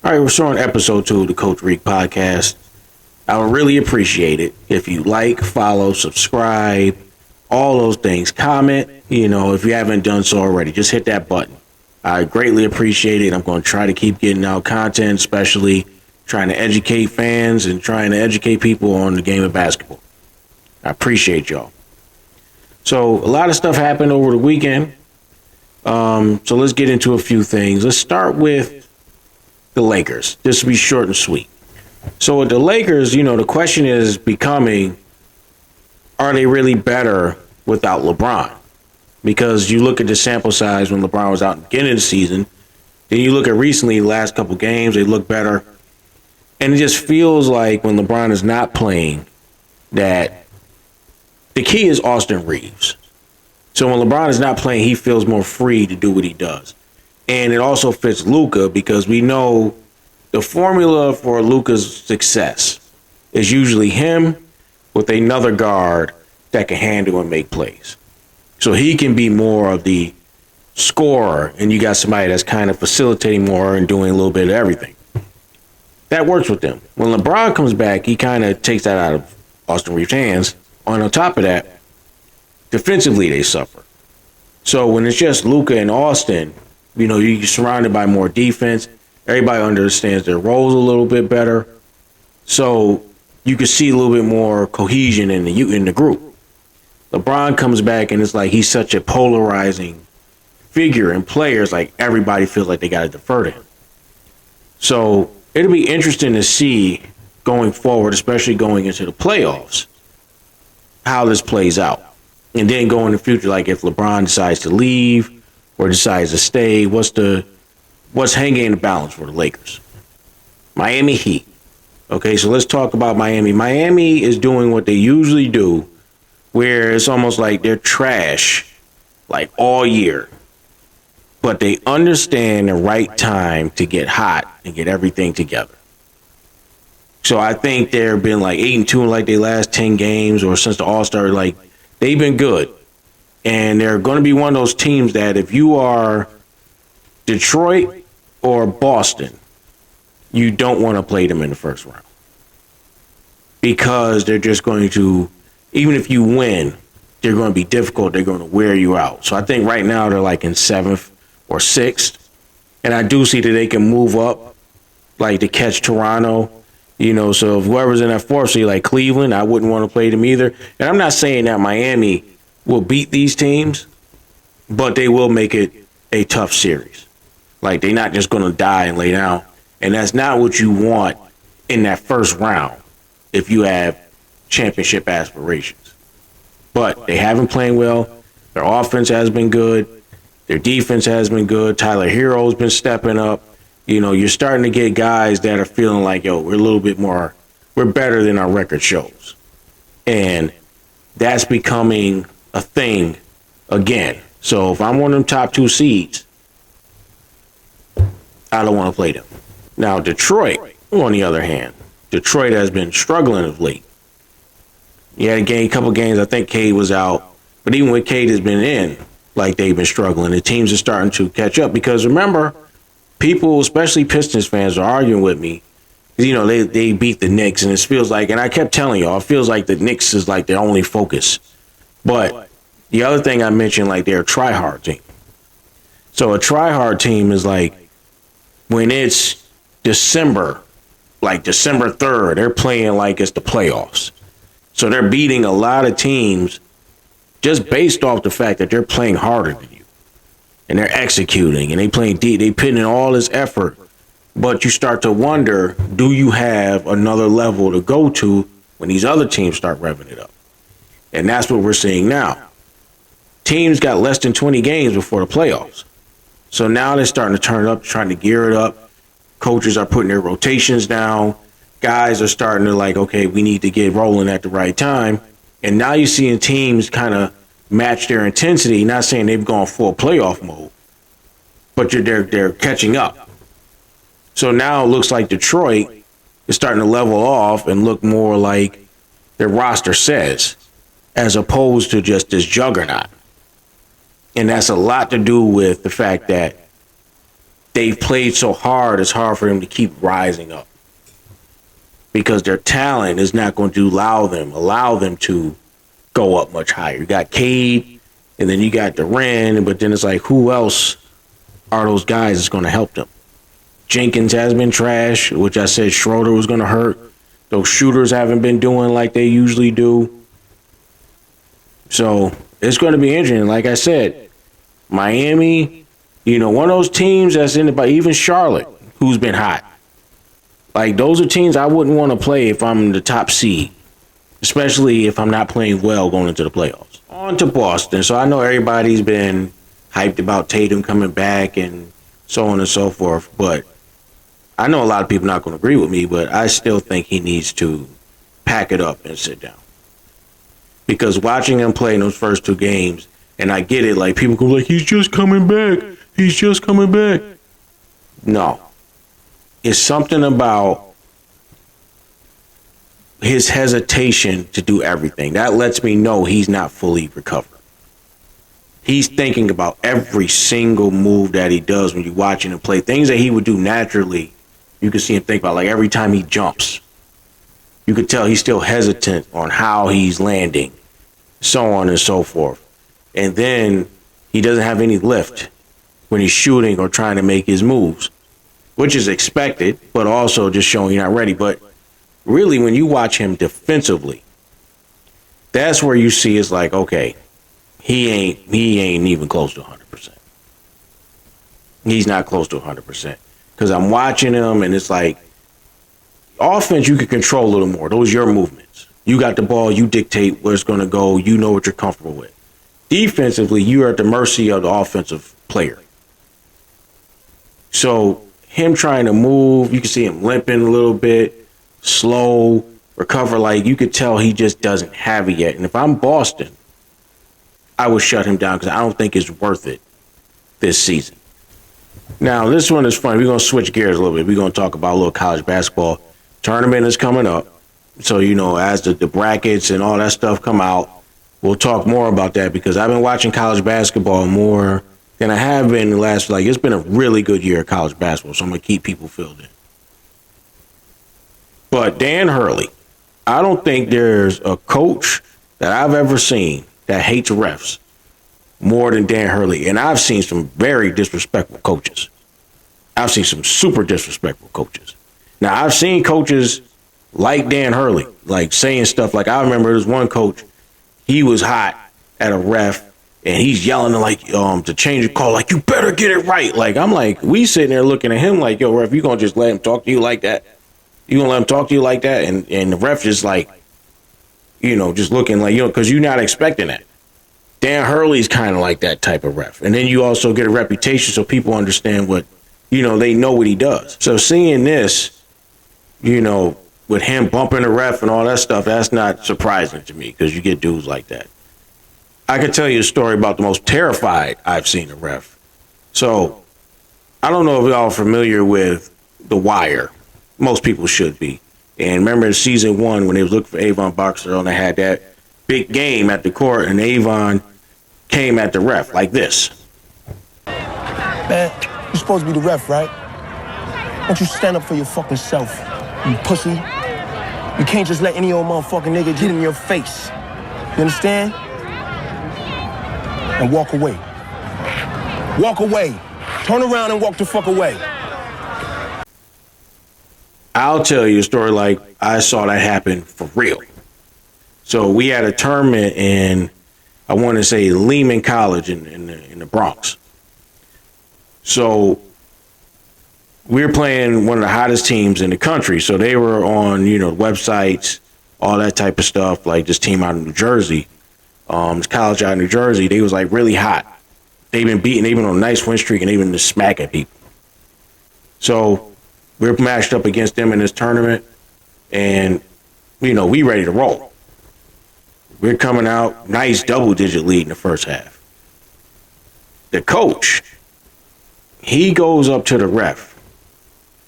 All right, we're showing episode 2 of the Coach Riq Podcast. I would really appreciate it if you like, follow, subscribe, all those things. Comment, if you haven't done so already, just hit that button. I greatly appreciate it. I'm going to try to keep getting out content, especially trying to educate fans and trying to educate people on the game of basketball. I appreciate y'all. So a lot of stuff happened over the weekend. So let's get into a few things. Let's start with the Lakers. This will be short and sweet. So with the Lakers, the question is becoming, are they really better without LeBron? Because you look at the sample size when LeBron was out at the beginning of the season, then you look at recently, the last couple games, they look better. And it just feels like when LeBron is not playing, that the key is Austin Reeves. So when LeBron is not playing, he feels more free to do what he does. And it also fits Luka because we know the formula for Luka's success is usually him with another guard that can handle and make plays. So he can be more of the scorer, and you got somebody that's kind of facilitating more and doing a little bit of everything. That works with them. When LeBron comes back, he kind of takes that out of Austin Reeves' hands. On top of that, defensively they suffer. So when it's just Luka and Austin, you're surrounded by more defense. Everybody understands their roles a little bit better. So you can see a little bit more cohesion in the group. LeBron comes back and it's like he's such a polarizing figure, and players, like everybody feels like they got to defer to him. So it'll be interesting to see going forward, especially going into the playoffs, how this plays out. And then go in the future, like if LeBron decides to leave or decides to stay, what's hanging in the balance for the Lakers? Miami Heat. Okay, so let's talk about Miami. Miami is doing what they usually do, where it's almost like they're trash like all year. But they understand the right time to get hot and get everything together. So I think they've been like 8-2 in like their last 10 games, or since the All-Star, like they've been good. And they're going to be one of those teams that if you are Detroit or Boston, you don't want to play them in the first round. Because they're just going to, even if you win, they're going to be difficult. They're going to wear you out. So I think right now they're like in 7th or 6th. And I do see that they can move up, like to catch Toronto. So if whoever's in that 4th seed, like Cleveland, I wouldn't want to play them either. And I'm not saying that Miami will beat these teams, but they will make it a tough series. Like, they're not just going to die and lay down. And that's not what you want in that first round if you have championship aspirations. But they haven't played well. Their offense has been good. Their defense has been good. Tyler Hero's been stepping up. You're starting to get guys that are feeling like, we're a little bit more, we're better than our record shows. And that's becoming a thing again. So if I'm one of them top 2 seeds, I don't want to play them. Now, Detroit, on the other hand, Detroit has been struggling of late. You had a couple games, I think Cade was out. But even when Cade has been in, like they've been struggling, the teams are starting to catch up. Because remember, people, especially Pistons fans, are arguing with me. They beat the Knicks, and it feels like, and I kept telling y'all, it feels like the Knicks is like their only focus. But the other thing I mentioned, like they're a try-hard team. So a try-hard team is like when it's December, like December 3rd, they're playing like it's the playoffs. So they're beating a lot of teams just based off the fact that they're playing harder than you. And they're executing, and they playing deep. They putting in all this effort. But you start to wonder, do you have another level to go to when these other teams start revving it up? And that's what we're seeing now. Teams got less than 20 games before the playoffs. So now they're starting to turn it up, trying to gear it up. Coaches are putting their rotations down. Guys are starting to like, okay, we need to get rolling at the right time. And now you're seeing teams kind of match their intensity. Not saying they've gone full playoff mode, but they're catching up. So now it looks like Detroit is starting to level off and look more like their roster says, as opposed to just this juggernaut. And that's a lot to do with the fact that they've played so hard, it's hard for them to keep rising up. Because their talent is not going to allow them to go up much higher. You got Cade, and then you got Durant, but then it's like, who else are those guys that's going to help them? Jenkins has been trash, which I said Schroeder was going to hurt. Those shooters haven't been doing like they usually do. So it's going to be interesting. Like I said, Miami, one of those teams that's in the, even Charlotte, who's been hot. Like, those are teams I wouldn't want to play if I'm the top seed, especially if I'm not playing well going into the playoffs. On to Boston. So I know everybody's been hyped about Tatum coming back and so on and so forth, but I know a lot of people are not going to agree with me, but I still think he needs to pack it up and sit down. Because watching him play in those first 2 games, and I get it, like, people go like, he's just coming back. He's just coming back. No. It's something about his hesitation to do everything. That lets me know he's not fully recovered. He's thinking about every single move that he does when you're watching him play. Things that he would do naturally, you can see him think about, like every time he jumps. You could tell he's still hesitant on how he's landing, so on and so forth. And then he doesn't have any lift when he's shooting or trying to make his moves, which is expected, but also just showing you're not ready. But really, when you watch him defensively, that's where you see it's like, okay, he ain't even close to 100%. He's not close to 100%. Because I'm watching him, and it's like, offense, you can control a little more. Those are your movements. You got the ball, you dictate where it's going to go, you know what you're comfortable with. Defensively, you are at the mercy of the offensive player. So him trying to move, you can see him limping a little bit, slow, recover. Like, you could tell he just doesn't have it yet. And if I'm Boston, I would shut him down because I don't think it's worth it this season. Now, this one is funny. We're going to switch gears a little bit. We're going to talk about a little college basketball. Tournament is coming up. So, as the brackets and all that stuff come out, we'll talk more about that because I've been watching college basketball more than I have been in the last, it's been a really good year of college basketball, so I'm going to keep people filled in. But Dan Hurley, I don't think there's a coach that I've ever seen that hates refs more than Dan Hurley. And I've seen some very disrespectful coaches. I've seen some super disrespectful coaches. Now, I've seen coaches like Dan Hurley, like saying stuff like, I remember there was one coach, he was hot at a ref, and he's yelling to change the call, like, you better get it right. Like, I'm like, we sitting there looking at him like, yo, ref, you gonna just let him talk to you like that? You gonna let him talk to you like that? And the ref just like, just looking like, because you're not expecting that. Dan Hurley's kind of like that type of ref. And then you also get a reputation so people understand what, they know what he does. So seeing this, with him bumping the ref and all that stuff, that's not surprising to me because you get dudes like that. I can tell you a story about the most terrified I've seen a ref. So I don't know if y'all are familiar with The Wire. Most people should be. And remember in season 1 when they was looking for Avon Boxer and they had that big game at the court and Avon came at the ref like this. Man, you're supposed to be the ref, right? Why don't you stand up for your fucking self, you pussy? You can't just let any old motherfucking nigga get in your face. You understand? And walk away. Walk away. Turn around and walk the fuck away. I'll tell you a story like I saw that happen for real. So we had a tournament in, I want to say, Lehman College in the Bronx. So we were playing one of the hottest teams in the country. So they were on, websites, all that type of stuff, like this team out of New Jersey, this college out of New Jersey. They was like really hot. They've been on a nice win streak and they've been just smacking people. So we're matched up against them in this tournament and, we ready to roll. We're coming out, nice double-digit lead in the first half. The coach, he goes up to the ref,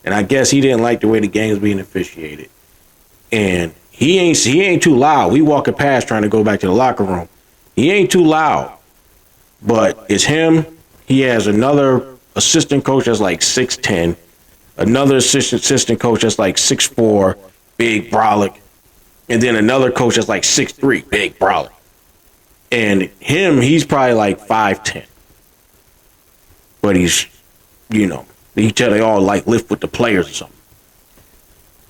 and I guess he didn't like the way the game was being officiated. And he ain't too loud. We walking past trying to go back to the locker room. He ain't too loud, but it's him. He has another assistant coach that's like 6'10", another assistant coach that's like 6'4", big brolic, and then another coach that's like 6'3", big brolic. And he's probably like 5'10". But he's, you tell they all like lift with the players or something.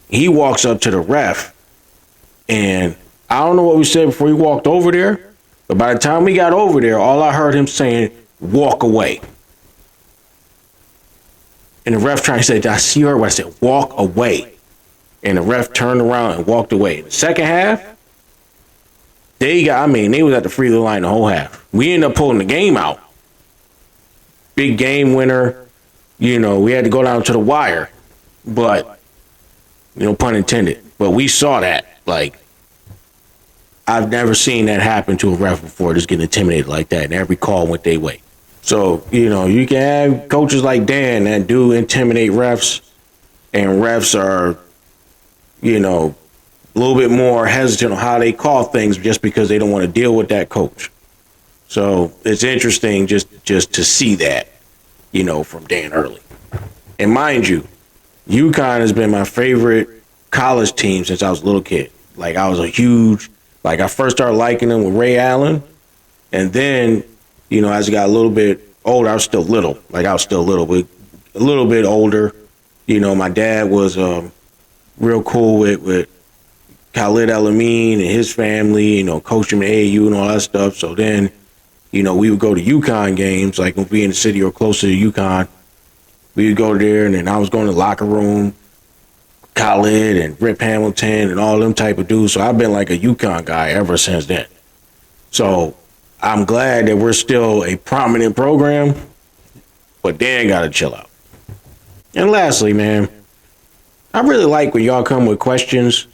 He walks up to the ref, and I don't know what we said before he walked over there, but by the time we got over there, all I heard him saying, walk away. And the ref trying to say, I see her. I said, walk away. And the ref turned around and walked away. In the second half, they was at the free throw line the whole half. We ended up pulling the game out. Big game winner. We had to go down to the wire. But, pun intended. But we saw that. Like, I've never seen that happen to a ref before, just getting intimidated like that. And every call went their way. So, you can have coaches like Dan that do intimidate refs. And refs are, a little bit more hesitant on how they call things just because they don't want to deal with that coach. So it's interesting just to see that, from Dan Hurley. And mind you, UConn has been my favorite college team since I was a little kid. Like, I was I first started liking them with Ray Allen. And then, as I got a little bit older, I was still little, but a little bit older. My dad was real cool with Khalid El-Amin and his family, coaching in AAU and all that stuff. So then, we would go to UConn games, like when we in the city or closer to UConn. We would go there, and then I was going to the locker room, Khalid and Rip Hamilton and all them type of dudes. So I've been like a UConn guy ever since then. So I'm glad that we're still a prominent program, but Dan got to chill out. And lastly, man, I really like when y'all come with questions.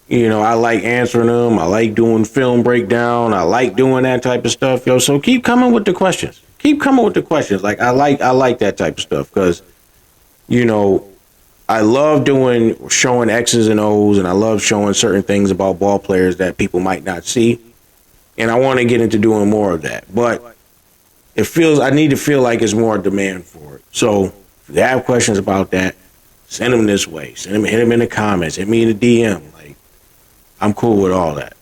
I like answering them. I like doing film breakdown. I like doing that type of stuff, yo. So keep coming with the questions. Like, I like that type of stuff because, I love showing X's and O's, and I love showing certain things about ball players that people might not see. And I want to get into doing more of that. But I need to feel like it's more demand for it. So if you have questions about that, send them this way. Hit them in the comments. Hit me in the DM. Like, I'm cool with all that.